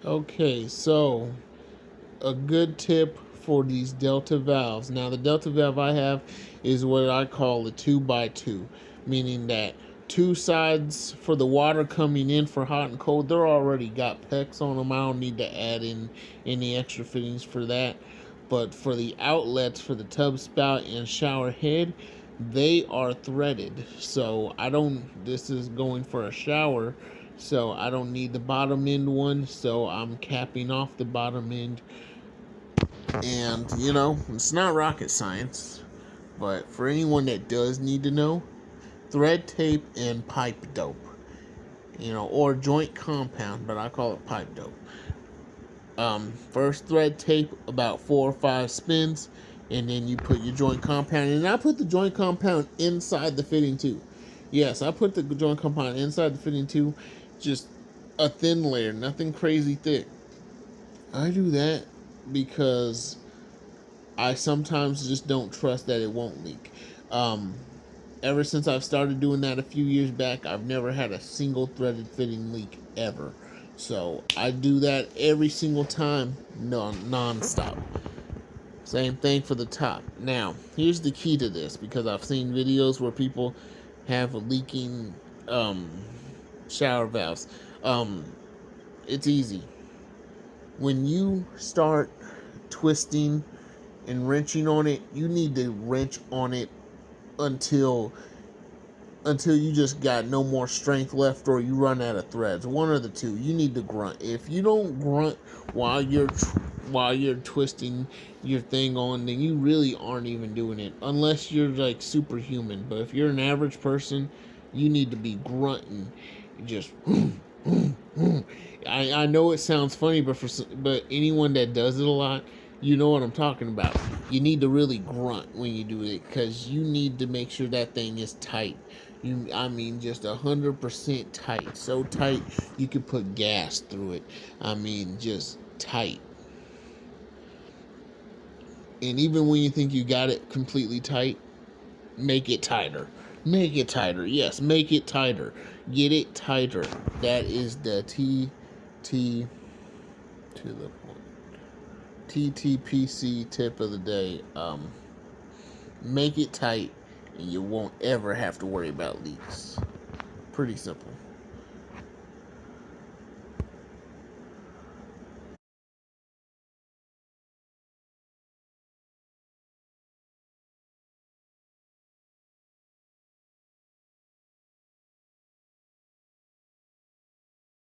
Okay, so a good tip for these delta valves. Now, the delta valve I have is what I call a 2x2, meaning that two sides for the water coming in for hot and cold, they're already got PEX on them. I don't need to add in any extra fittings for that. But for the outlets for the tub spout and shower head, they are threaded. So I don't, this is going for a shower, so I don't need the bottom end one. So I'm capping off the bottom end. And, it's not rocket science, but for anyone that does need to know, thread tape and pipe dope, or joint compound, but I call it pipe dope. First thread tape about 4 or 5 spins, and then you put your joint compound. And I put the joint compound inside the fitting too. Yes, I put the joint compound inside the fitting too, just a thin layer, nothing crazy thick. I do that because I sometimes just don't trust that it won't leak. Um, Ever since I've started doing that a few years back, I've never had a single threaded fitting leak ever. So I do that every single time, non-stop. Same thing for the top. Now, here's the key to this, because I've seen videos where people have leaking shower valves. Um, it's easy. When you start twisting and wrenching on it, you need to wrench on it until you just got no more strength left, or you run out of threads. One of the two. You need to grunt. If you don't grunt while you're twisting your thing on, then you really aren't even doing it, unless you're like superhuman. But if you're an average person, you need to be grunting, just I know it sounds funny, but anyone that does it a lot, you know what I'm talking about. You need to really grunt when you do it, because you need to make sure that thing is tight. I mean, just 100% tight. So tight you could put gas through it. I mean, just tight. And even when you think you got it completely tight, make it tighter. Make it tighter. Yes, make it tighter. Get it tighter. That is the T to the point. TTPC tip of the day. Make it tight, and you won't ever have to worry about leaks. Pretty simple.